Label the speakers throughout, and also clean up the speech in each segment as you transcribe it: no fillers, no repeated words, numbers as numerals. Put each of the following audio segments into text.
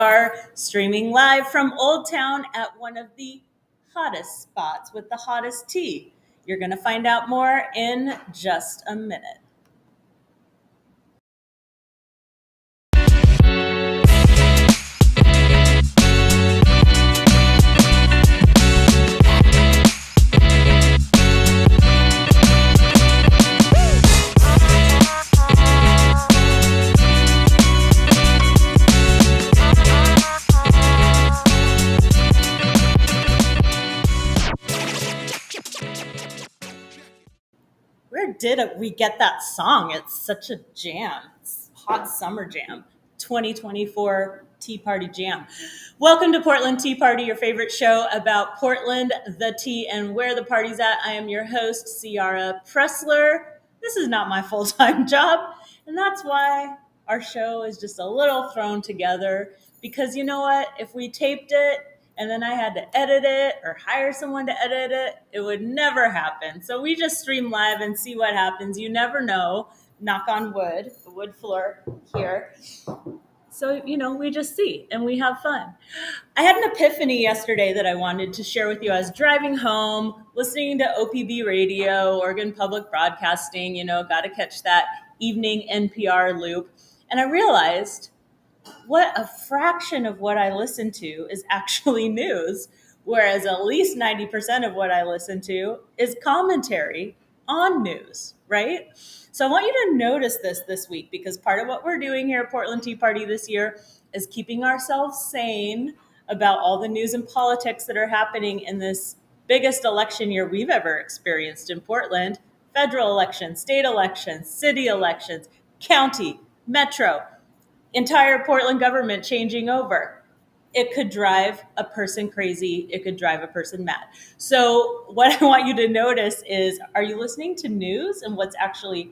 Speaker 1: Are streaming live from Old Town at one of the hottest spots with the hottest tea. You're going to find out more in just a minute. Where did we get that song? It's such a jam. It's hot summer jam. 2024 Tea Party Jam. Welcome to Portland Tea Party, your favorite show about Portland, the tea, and where the party's at. I am your host, Ciara Pressler. This is not my full-time job, and that's why our show is just a little thrown together. Because you know what? If we taped it and then I had to edit it or hire someone to edit it, it would never happen. So we just stream live and see what happens. You never know. Knock on wood, the wood floor here. So, we just see and we have fun. I had an epiphany yesterday that I wanted to share with you. I was driving home, listening to OPB radio, Oregon Public Broadcasting, got to catch that evening NPR loop. And I realized what a fraction of what I listen to is actually news, whereas at least 90% of what I listen to is commentary on news, right? So I want you to notice this week, because part of what we're doing here at Portland Tea Party this year is keeping ourselves sane about all the news and politics that are happening in this biggest election year we've ever experienced in Portland. Federal elections, state elections, city elections, county, metro, entire Portland government changing over. It could drive a person crazy. It could drive a person mad. So what I want you to notice is, are you listening to news and what's actually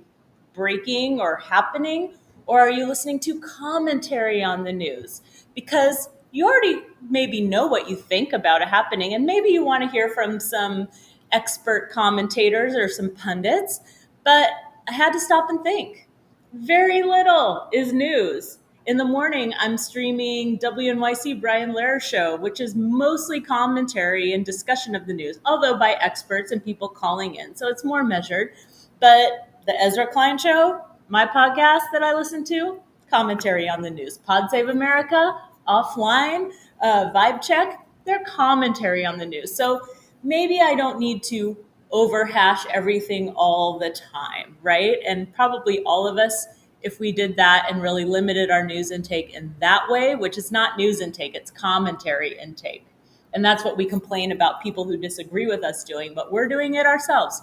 Speaker 1: breaking or happening? Or are you listening to commentary on the news? Because you already maybe know what you think about it happening, and maybe you want to hear from some expert commentators or some pundits, but I had to stop and think. Very little is news. In the morning, I'm streaming WNYC Brian Lehrer show, which is mostly commentary and discussion of the news, although by experts and people calling in. So it's more measured. But the Ezra Klein show, my podcast that I listen to, commentary on the news. Pod Save America, Offline, Vibe Check, they're commentary on the news. So maybe I don't need to overhash everything all the time, right? And probably all of us, if we did that and really limited our news intake in that way, which is not news intake, it's commentary intake. And that's what we complain about people who disagree with us doing, but we're doing it ourselves.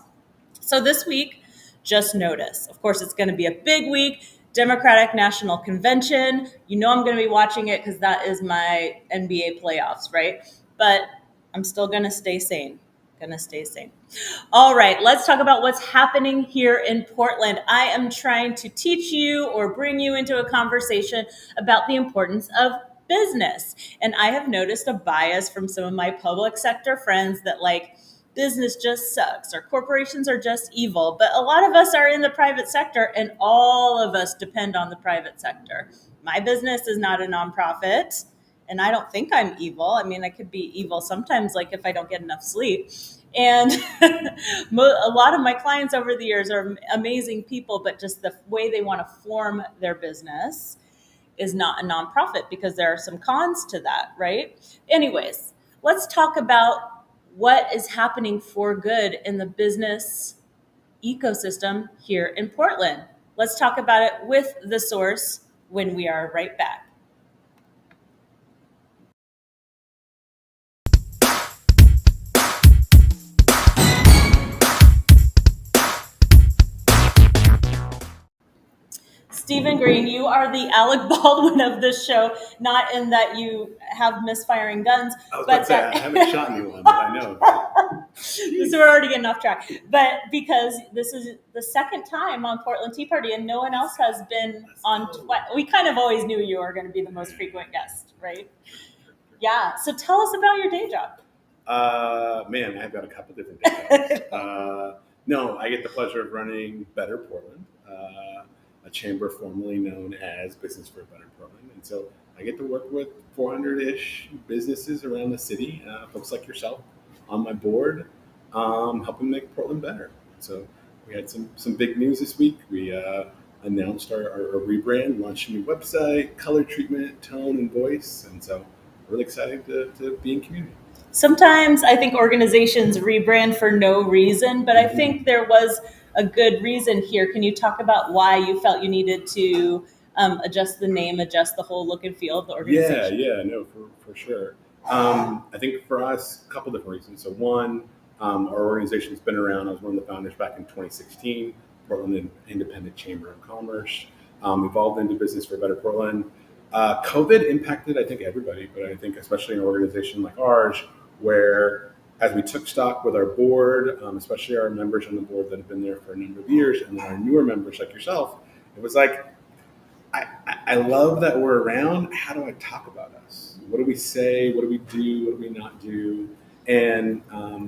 Speaker 1: So this week, just notice. Of course, it's going to be a big week. Democratic National Convention. You know I'm going to be watching it because that is my NBA playoffs, right? But I'm still going to stay sane. All right, let's talk about what's happening here in Portland. I am trying to teach you or bring you into a conversation about the importance of business. And I have noticed a bias from some of my public sector friends that business just sucks or corporations are just evil. But a lot of us are in the private sector and all of us depend on the private sector. My business is not a nonprofit. And I don't think I'm evil. I mean, I could be evil sometimes, if I don't get enough sleep. And a lot of my clients over the years are amazing people, but just the way they want to form their business is not a nonprofit, because there are some cons to that, right? Anyways, let's talk about what is happening for good in the business ecosystem here in Portland. Let's talk about it with the source when we are right back. Stephen Green, you are the Alec Baldwin of this show, not in that you have misfiring guns.
Speaker 2: I was about to say, I haven't shot anyone, but I know.
Speaker 1: So we're already getting off track. But because this is the second time on Portland Tea Party and no one else has been on. We kind of always knew you were going to be the most frequent guest, right? Yeah. So tell us about your day job.
Speaker 2: Man, I've got a couple different day jobs. No, I get the pleasure of running Better Portland, a chamber formerly known as Business for Better Portland. And so I get to work with 400-ish businesses around the city, folks like yourself on my board, helping make Portland better. So we had some big news this week. We announced our rebrand, launched a new website, color treatment, tone, and voice. And so really excited to be in community.
Speaker 1: Sometimes I think organizations rebrand for no reason, but I think there was a good reason here. Can you talk about why you felt you needed to adjust the name, adjust the whole look and feel of the organization?
Speaker 2: Yeah, no, for sure. I think for us, a couple different reasons. So one, our organization's been around. I was one of the founders back in 2016, Portland Independent Chamber of Commerce. Evolved into Business for Better Portland. COVID impacted, I think, everybody, but I think especially an organization like ours, where as we took stock with our board, especially our members on the board that have been there for a number of years, and then our newer members like yourself, it was like, I love that we're around. How do I talk about us? What do we say? What do we do? What do we not do? And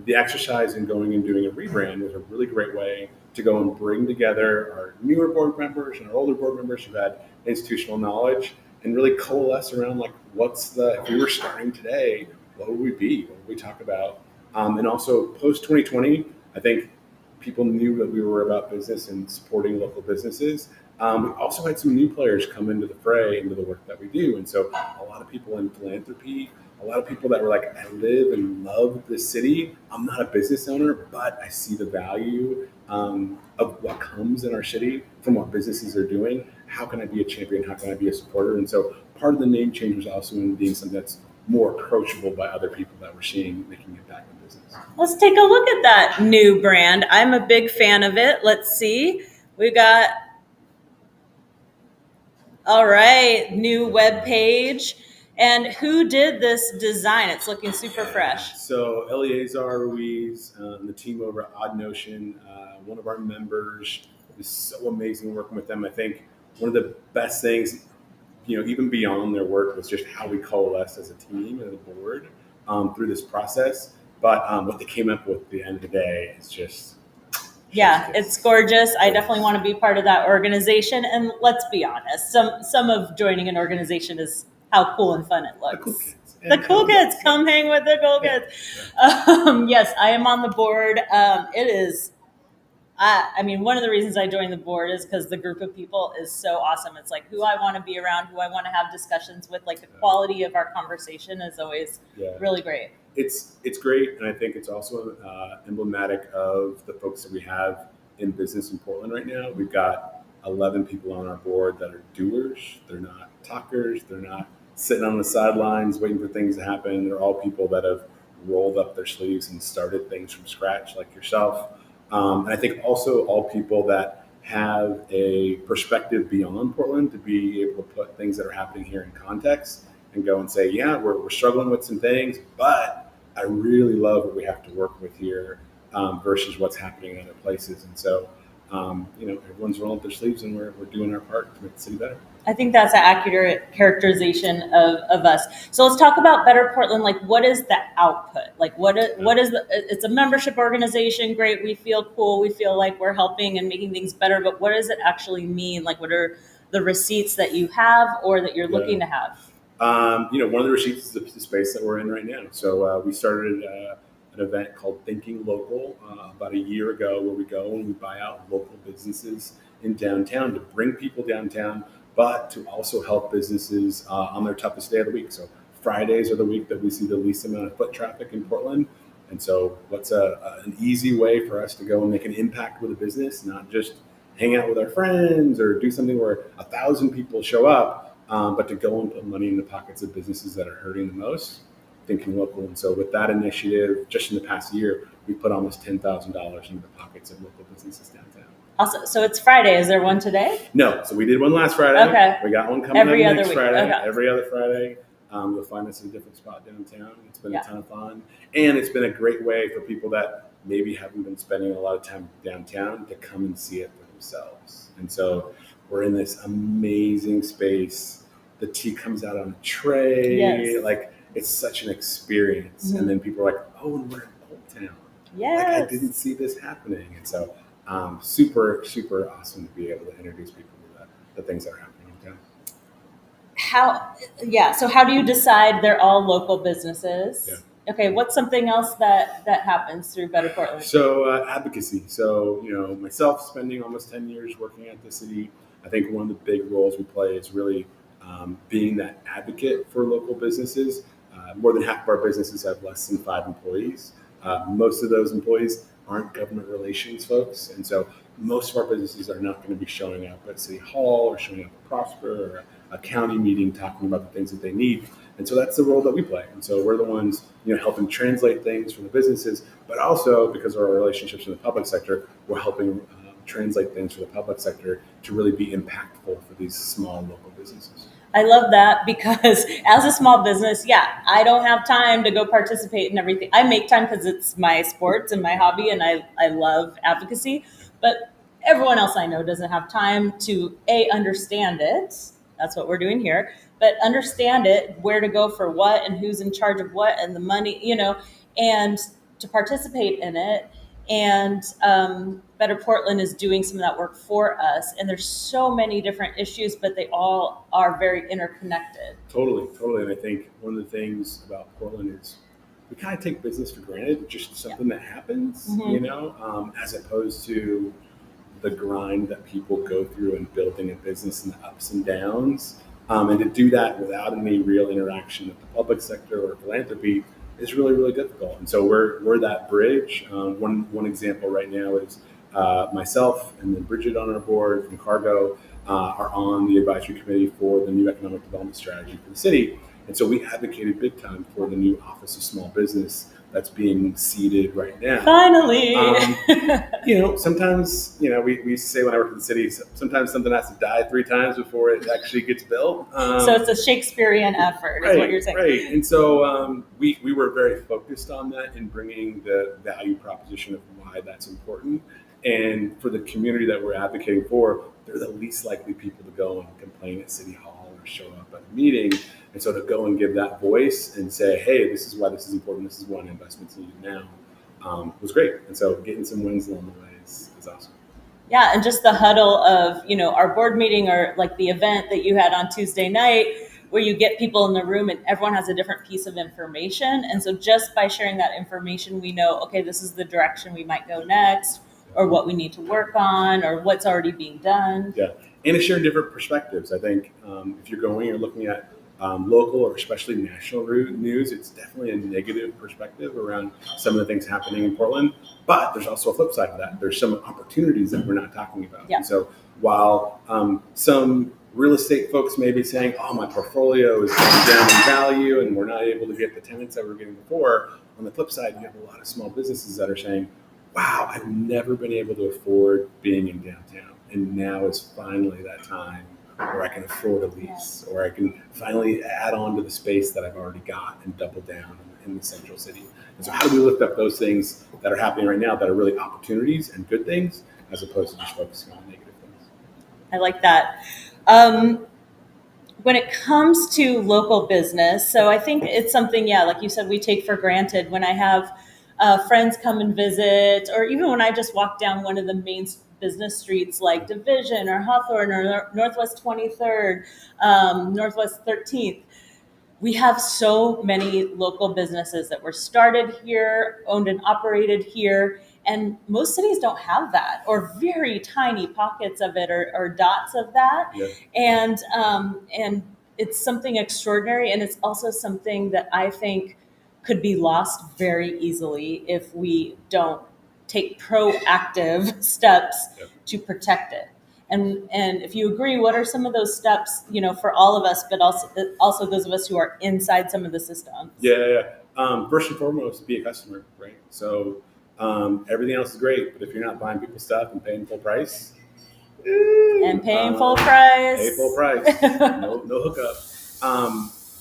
Speaker 2: the exercise in going and doing a rebrand was a really great way to go and bring together our newer board members and our older board members who've had institutional knowledge and really coalesce around like, if we were starting today, what would we be? What would we talk about? And also post 2020, I think people knew that we were about business and supporting local businesses. We also had some new players come into the fray, into the work that we do. And so a lot of people in philanthropy, a lot of people that were like, I live and love this city. I'm not a business owner, but I see the value of what comes in our city from what businesses are doing. How can I be a champion? How can I be a supporter? And so part of the name change was also in being something that's more approachable by other people that we're seeing making impact in business.
Speaker 1: Let's take a look at that new brand. I'm a big fan of it. Let's see. We got, all right, new web page. And who did this design? It's looking super fresh.
Speaker 2: So Eleazar Ruiz and the team over at Odd Notion, one of our members, it was so amazing working with them. I think one of the best things, even beyond their work, was just how we coalesce as a team and a board through this process. But what they came up with at the end of the day is just...
Speaker 1: Yeah, it's gorgeous. I definitely want to be part of that organization. And let's be honest, some of joining an organization is how cool and fun it looks. The cool kids. Come hang with the cool kids. Yes, I am on the board. It is... I mean, one of the reasons I joined the board is because the group of people is so awesome. It's like who I want to be around, who I want to have discussions with. Like the quality of our conversation is always really great.
Speaker 2: It's great, and I think it's also emblematic of the folks that we have in business in Portland right now. We've got 11 people on our board that are doers. They're not talkers. They're not sitting on the sidelines waiting for things to happen. They're all people that have rolled up their sleeves and started things from scratch, like yourself. And I think also all people that have a perspective beyond Portland to be able to put things that are happening here in context and go and say, yeah, we're struggling with some things, but I really love what we have to work with here versus what's happening in other places. And so, everyone's rolling up their sleeves and we're doing our part to make the city better.
Speaker 1: I think that's an accurate characterization of us. So let's talk about Better Portland. Like, what is the output? Like, what is it's a membership organization. Great. We feel cool. We feel like we're helping and making things better. But what does it actually mean? Like, what are the receipts that you have or that you're looking to have?
Speaker 2: One of the receipts is the space that we're in right now. So we started an event called Thinking Local about a year ago where we go and we buy out local businesses in downtown to bring people downtown, but to also help businesses on their toughest day of the week. So Fridays are the week that we see the least amount of foot traffic in Portland. And so what's an easy way for us to go and make an impact with a business, not just hang out with our friends or do something where 1,000 people show up, but to go and put money in the pockets of businesses that are hurting the most, Thinking Local. And so with that initiative, just in the past year, we put almost $10,000 into the pockets of local businesses downtown.
Speaker 1: Awesome. So it's Friday. Is there one today?
Speaker 2: No. So we did one last Friday.
Speaker 1: Okay.
Speaker 2: We got one coming
Speaker 1: Every
Speaker 2: up
Speaker 1: other
Speaker 2: next
Speaker 1: week.
Speaker 2: Friday.
Speaker 1: Okay.
Speaker 2: Every other Friday. You'll find us in a different spot downtown. It's been a ton of fun. And it's been a great way for people that maybe haven't been spending a lot of time downtown to come and see it for themselves. And so we're in this amazing space. The tea comes out on a tray.
Speaker 1: Yes.
Speaker 2: Like, it's such an experience. Mm-hmm. And then people are like, oh, and we're in Old Town.
Speaker 1: Yes.
Speaker 2: Like, I didn't see this happening. And so super, super awesome to be able to introduce people to the things that are happening in town.
Speaker 1: So how do you decide they're all local businesses?
Speaker 2: Yeah.
Speaker 1: Okay, what's something else that happens through Better Portland?
Speaker 2: So advocacy. So myself spending almost 10 years working at the city, I think one of the big roles we play is really being that advocate for local businesses. More than half of our businesses have less than 5 employees. Most of those employees aren't government relations folks, and so most of our businesses are not going to be showing up at City Hall or showing up at Prosper or a county meeting talking about the things that they need. And so that's the role that we play. And so we're the ones, helping translate things for the businesses, but also because of our relationships in the public sector, we're helping translate things for the public sector to really be impactful for these small local businesses.
Speaker 1: I love that because as a small business, I don't have time to go participate in everything. I make time because it's my sports and my hobby, and I love advocacy. But everyone else I know doesn't have time to understand it. That's what we're doing here. But understand it, where to go for what, and who's in charge of what, and the money, and to participate in it. And Better Portland is doing some of that work for us. And there's so many different issues, but they all are very interconnected.
Speaker 2: Totally. And I think one of the things about Portland is we kind of take business for granted, just something that happens, as opposed to the grind that people go through in building a business and the ups and downs. And to do that without any real interaction with the public sector or philanthropy is really, really difficult. And so we're that bridge. One example right now is myself and then Bridget on our board from Cargo are on the advisory committee for the new economic development strategy for the city. And so we advocated big time for the new Office of Small Business that's being seeded right now.
Speaker 1: Finally.
Speaker 2: Sometimes, we say when I work in the city, sometimes something has to die 3 times before it actually gets built.
Speaker 1: So it's a Shakespearean effort, is what you're saying.
Speaker 2: Right. And so we were very focused on that in bringing the value proposition of why that's important. And for the community that we're advocating for, they're the least likely people to go and complain at City Hall or show up at a meeting. And so to go and give that voice and say, hey, this is why this is important, this is why investment's needed now, was great. And so getting some wins along the way is awesome.
Speaker 1: Yeah, and just the huddle of, our board meeting or like the event that you had on Tuesday night where you get people in the room and everyone has a different piece of information. And so just by sharing that information, we know, okay, this is the direction we might go next, or what we need to work on, or what's already being done.
Speaker 2: Yeah, and to share different perspectives. I think if you're looking at local or especially national news, it's definitely a negative perspective around some of the things happening in Portland. But there's also a flip side of that. There's some opportunities that we're not talking about.
Speaker 1: Yeah.
Speaker 2: And so while some real estate folks may be saying, oh, my portfolio is going down in value and we're not able to get the tenants that we were getting before, on the flip side, you have a lot of small businesses that are saying, wow, I've never been able to afford being in downtown. And now is finally that time where I can afford a lease, or I can finally add on to the space that I've already got and double down in the central city. And so how do we lift up those things that are happening right now that are really opportunities and good things, as opposed to just focusing on negative things?
Speaker 1: I like that. When it comes to local business, so I think it's something, like you said, we take for granted. When I have friends come and visit, or even when I just walk down one of the main business streets like Division or Hawthorne or Northwest 23rd, Northwest 13th, we have so many local businesses that were started here, owned and operated here, and most cities don't have that, or very tiny pockets of it, or dots of that.
Speaker 2: Yeah.
Speaker 1: And it's something extraordinary, and it's also something that I think could be lost very easily if we don't take proactive steps to protect it. And if you agree, what are some of those steps, for all of us, but also those of us who are inside some of the systems?
Speaker 2: Yeah. First and foremost, be a customer, right? So everything else is great, but if you're not buying people's stuff and paying full price,
Speaker 1: Pay full price,
Speaker 2: no hookup.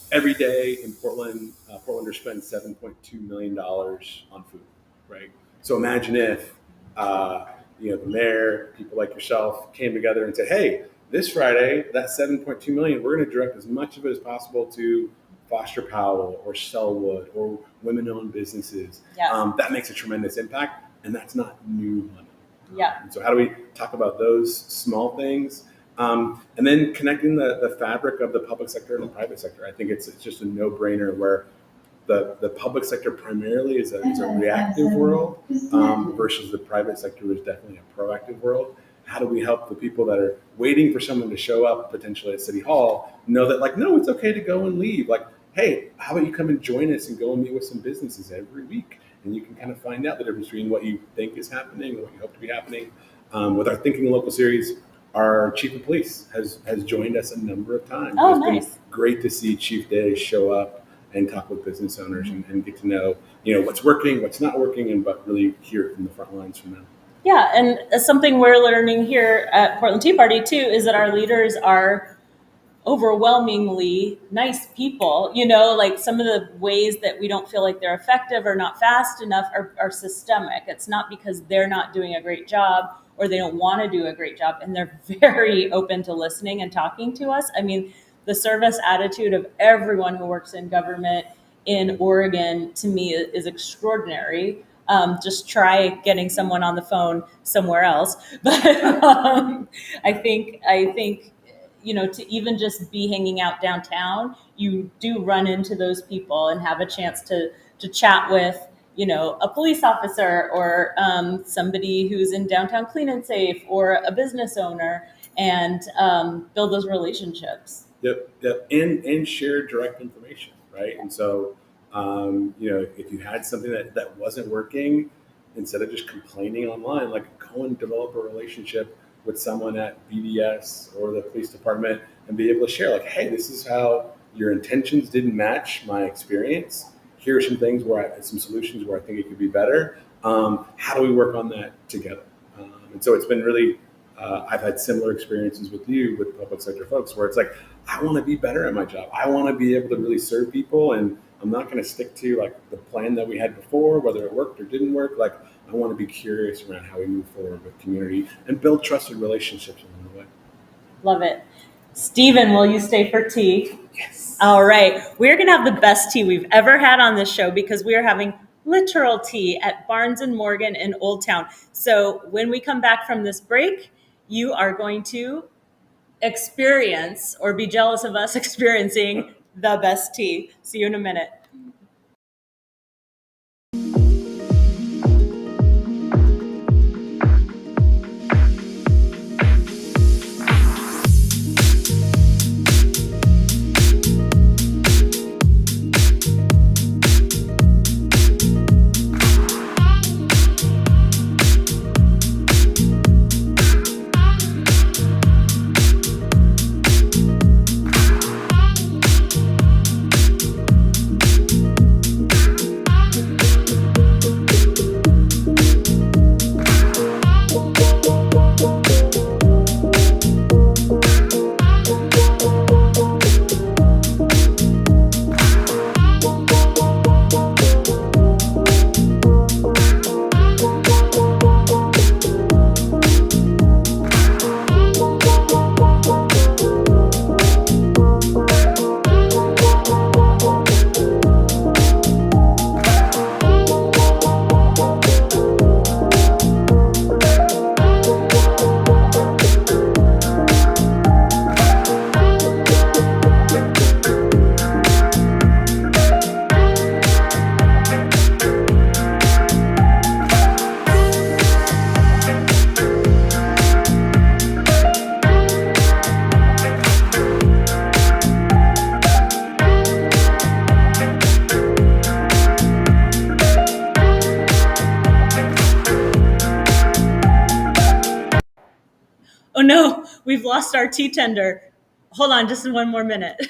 Speaker 2: Every day in Portland, Portlanders spend $7.2 million on food, right? So imagine if, the mayor, people like yourself came together and said, hey, this Friday, that $7.2 million, we're going to direct as much of it as possible to Foster Powell or Sellwood or women-owned businesses.
Speaker 1: Yeah.
Speaker 2: That makes a tremendous impact, and that's not new money.
Speaker 1: Yeah.
Speaker 2: And so how do we talk about those small things And then connecting the fabric of the public sector and the private sector. I think it's just a no-brainer where the public sector primarily is a reactive world versus the private sector is definitely a proactive world. How do we help the people that are waiting for someone to show up potentially at City Hall know that, like, no, it's okay to go and leave. Like, hey, how about you come and join us and go and meet with some businesses every week? And you can kind of find out the difference between what you think is happening and what you hope to be happening. With our Thinking Local series, our chief of police has joined us a number of times.
Speaker 1: Oh,
Speaker 2: it's
Speaker 1: nice.
Speaker 2: been great to see Chief Day show up and talk with business owners and get to know, what's working, what's not working, and but really hear it from the front lines from them.
Speaker 1: Yeah, and something we're learning here at Portland Tea Party too is that our leaders are overwhelmingly nice people. Like some of the ways that we don't feel like they're effective or not fast enough are systemic. It's not because they're not doing a great job or they don't want to do a great job, and they're very open to listening and talking to us. I mean, the service attitude of everyone who works in government in Oregon, to me, is extraordinary. Just try getting someone on the phone somewhere else. But I think to even just be hanging out downtown, you do run into those people and have a chance to chat with, a police officer or somebody who's in downtown Clean and Safe or a business owner, and build those relationships.
Speaker 2: Yep. And share direct information, right? And so, if you had something that wasn't working, instead of just complaining online, like go and develop a relationship with someone at BDS or the police department and be able to share, like, hey, this is how your intentions didn't match my experience. Here are some things some solutions where I think it could be better. How do we work on that together? And so it's been really, I've had similar experiences with you, with public sector folks, where it's like, I want to be better at my job. I want to be able to really serve people, and I'm not going to stick to like the plan that we had before, whether it worked or didn't work. Like, I want to be curious around how we move forward with community and build trusted relationships along the way.
Speaker 1: Love it. Stephen, will you stay for tea?
Speaker 2: Yes.
Speaker 1: All right. We're going to have the best tea we've ever had on this show because we are having literal tea at Barnes & Morgan in Old Town. So when we come back from this break, you are going to experience or be jealous of us experiencing the best tea. See you in a minute. Oh no, we've lost our tea tender. Hold on, just in one more minute.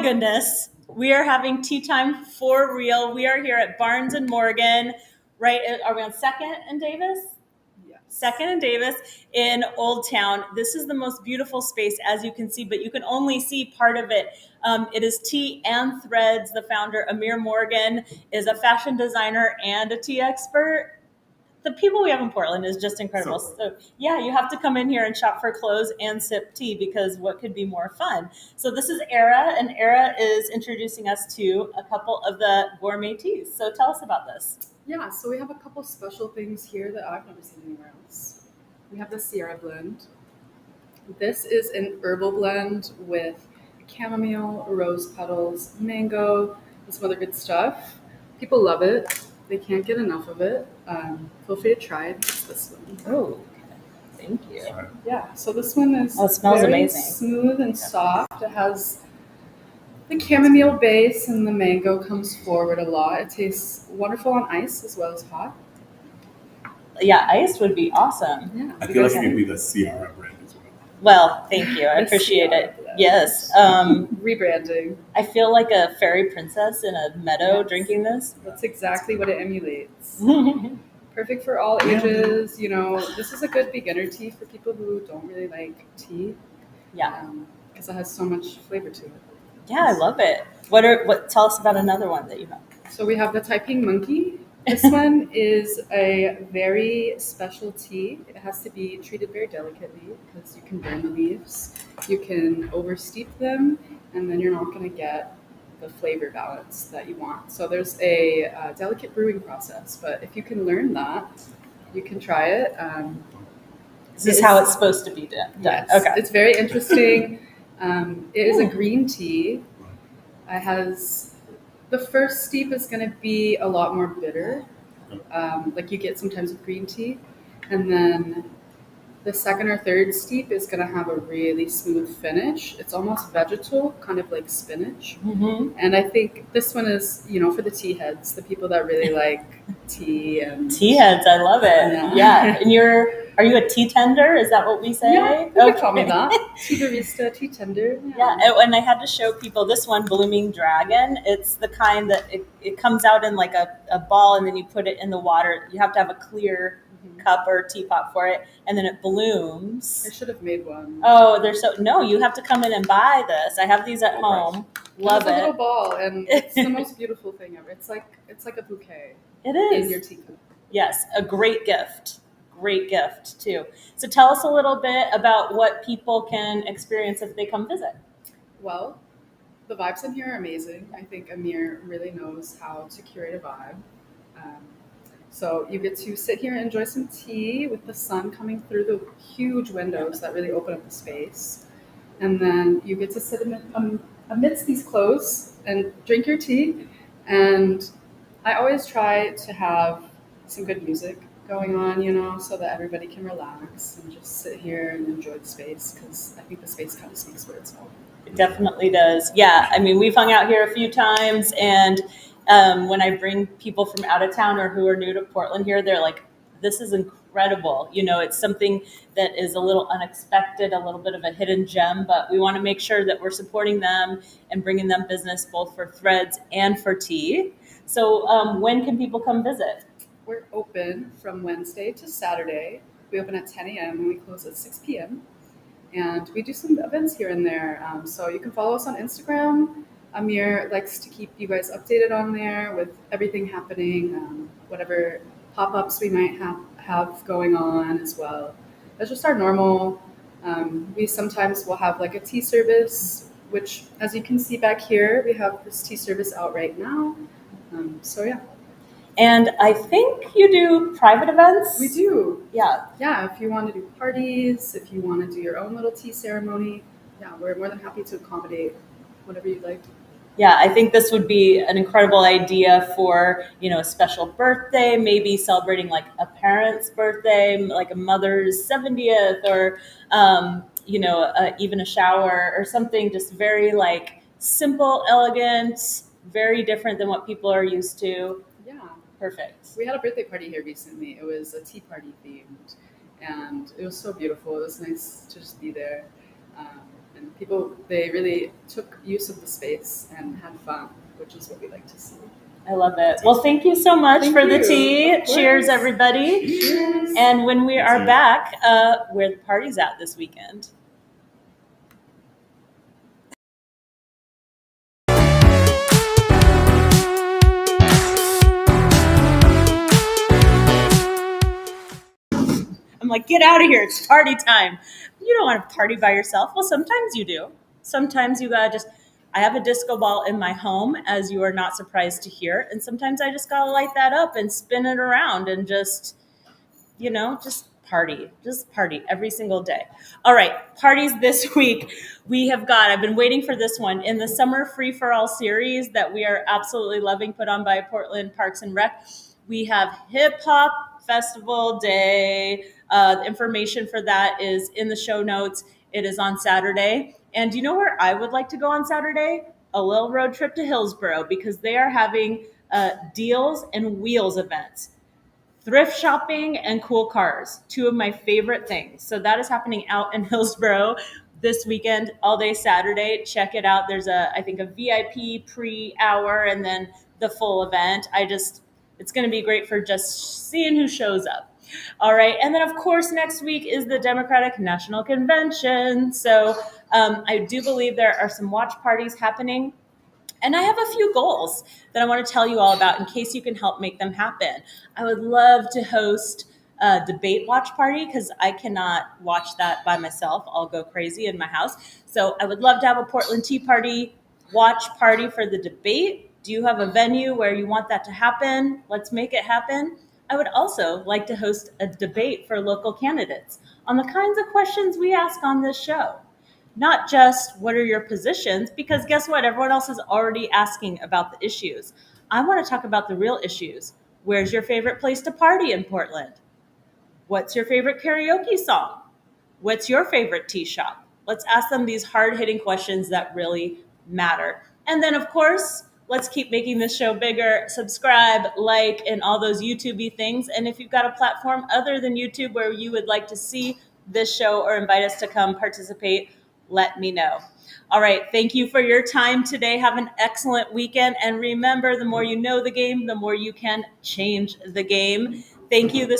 Speaker 1: goodness. We are having tea time for real. We are here at Barnes and Morgan, right? Are we on 2nd and Davis?
Speaker 3: Yes.
Speaker 1: 2nd and Davis in Old Town. This is the most beautiful space, as you can see, but you can only see part of it. It is Tea and Threads. The founder, Amir Morgan, is a fashion designer and a tea expert. The people we have in Portland is just incredible. So yeah, you have to come in here and shop for clothes and sip tea, because what could be more fun? So this is Ciara, and Ciara is introducing us to a couple of the gourmet teas. So tell us about this.
Speaker 3: Yeah, so we have a couple special things here that I've never seen anywhere else. We have the Ciara blend. This is an herbal blend with chamomile, rose petals, mango, and some other good stuff. People love it. They can't get enough of it. Feel free to try it. It's this one.
Speaker 1: Oh, thank you.
Speaker 3: Yeah, so this one is
Speaker 1: it smells
Speaker 3: very
Speaker 1: amazing.
Speaker 3: smooth and soft. It has the chamomile base, and the mango comes forward a lot. It tastes wonderful on ice as well as hot.
Speaker 1: Yeah, iced would be awesome.
Speaker 3: Yeah,
Speaker 2: I feel like it could be the Ciara brand as well.
Speaker 1: Well, thank you. I appreciate
Speaker 3: Ciara
Speaker 1: it.
Speaker 3: blend.
Speaker 1: Yes.
Speaker 3: Rebranding.
Speaker 1: I feel like a fairy princess in a meadow drinking this.
Speaker 3: That's exactly what it emulates. Perfect for all ages. You know, this is a good beginner tea for people who don't really like tea.
Speaker 1: Yeah.
Speaker 3: Because it has so much flavor to it.
Speaker 1: Yeah, I love it. Tell us about another one that you have.
Speaker 3: So we have the Taiping Monkey. This one is a very special tea. It has to be treated very delicately because you can burn the leaves. You can oversteep them, and then you're not going to get the flavor balance that you want. So there's a delicate brewing process, but if you can learn that, you can try it.
Speaker 1: This is how it's supposed to be done.
Speaker 3: Yes,
Speaker 1: Okay.
Speaker 3: it's very interesting. It is a green tea. It has the first steep is going to be a lot more bitter, like you get sometimes with green tea, and then the second or third steep is going to have a really smooth finish. It's almost vegetal, kind of like spinach.
Speaker 1: Mm-hmm.
Speaker 3: And I think this one is, for the tea heads, the people that really like tea and
Speaker 1: Tea heads, I love it. Yeah. And are you a tea tender? Is that what we say?
Speaker 3: Yeah, you can call me that. Tea barista, tea tender.
Speaker 1: Yeah, and I had to show people this one, Blooming Dragon. It's the kind that it comes out in like a ball, and then you put it in the water. You have to have a clear cup or teapot for it, and then it blooms.
Speaker 3: I should have made one.
Speaker 1: Oh, no, you have to come in and buy this. I have these at home. Love
Speaker 3: it's a
Speaker 1: it.
Speaker 3: little ball, and it's the most beautiful thing ever. It's like a bouquet.
Speaker 1: It is.
Speaker 3: In your teacup.
Speaker 1: Yes, a great gift. Great gift too. So tell us a little bit about what people can experience if they come visit.
Speaker 3: Well, the vibes in here are amazing. I think Amir really knows how to curate a vibe. So you get to sit here and enjoy some tea with the sun coming through the huge windows that really open up the space. And then you get to sit amidst these clothes and drink your tea. And I always try to have some good music going on, so that everybody can relax and just sit here and enjoy the space, because I think the space kind of speaks for itself.
Speaker 1: It definitely does. Yeah, I mean, we've hung out here a few times, and when I bring people from out of town or who are new to Portland here, they're like, this is incredible. It's something that is a little unexpected, a little bit of a hidden gem, but we want to make sure that we're supporting them and bringing them business both for threads and for tea. So when can people come visit?
Speaker 3: We're open from Wednesday to Saturday. We open at 10 a.m. and we close at 6 p.m. And we do some events here and there. So you can follow us on Instagram. Amir likes to keep you guys updated on there with everything happening, whatever pop-ups we might have going on as well. That's just our normal. We sometimes will have like a tea service, which, as you can see back here, we have this tea service out right now. So yeah.
Speaker 1: And I think you do private events?
Speaker 3: We do.
Speaker 1: Yeah.
Speaker 3: Yeah, if you want to do parties, if you want to do your own little tea ceremony, yeah, we're more than happy to accommodate whatever you'd like.
Speaker 1: Yeah, I think this would be an incredible idea for, a special birthday, maybe celebrating like a parent's birthday, like a mother's 70th, or, even a shower or something just very like simple, elegant, very different than what people are used to.
Speaker 3: Yeah.
Speaker 1: Perfect.
Speaker 3: We had a birthday party here recently. It was a tea party themed, and it was so beautiful. It was nice to just be there. And people, they really took use of the space and had fun, which is what we like to see.
Speaker 1: I love it. Well, thank you so much
Speaker 3: Thank
Speaker 1: for the
Speaker 3: you.
Speaker 1: tea.
Speaker 3: Of course.
Speaker 1: Cheers, everybody.
Speaker 3: Cheers.
Speaker 1: And when we are back, where the party's at this weekend. I'm like, get out of here. It's party time. You don't want to party by yourself. Well, sometimes you do. Sometimes you gotta just, I have a disco ball in my home, as you are not surprised to hear. And sometimes I just gotta light that up and spin it around and just just party every single day. All right, parties this week. I've been waiting for this one in the summer free for all series that we are absolutely loving, put on by Portland Parks and Rec. We have Hip Hop Festival Day. The information for that is in the show notes. It is on Saturday. And you know where I would like to go on Saturday? A little road trip to Hillsboro, because they are having deals and wheels events. Thrift shopping and cool cars, two of my favorite things. So that is happening out in Hillsboro this weekend, all day Saturday. Check it out. There's I think a VIP pre-hour and then the full event. It's going to be great for just seeing who shows up. All right. And then, of course, next week is the Democratic National Convention. So I do believe there are some watch parties happening. And I have a few goals that I want to tell you all about in case you can help make them happen. I would love to host a debate watch party, because I cannot watch that by myself. I'll go crazy in my house. So I would love to have a Portland Tea Party watch party for the debate. Do you have a venue where you want that to happen? Let's make it happen. I would also like to host a debate for local candidates on the kinds of questions we ask on this show. Not just what are your positions, because guess what? Everyone else is already asking about the issues. I want to talk about the real issues. Where's your favorite place to party in Portland? What's your favorite karaoke song? What's your favorite tea shop? Let's ask them these hard-hitting questions that really matter. And then, of course, let's keep making this show bigger. Subscribe, like, and all those YouTube-y things. And if you've got a platform other than YouTube where you would like to see this show or invite us to come participate, let me know. All right. Thank you for your time today. Have an excellent weekend. And remember, the more you know the game, the more you can change the game. Thank you. This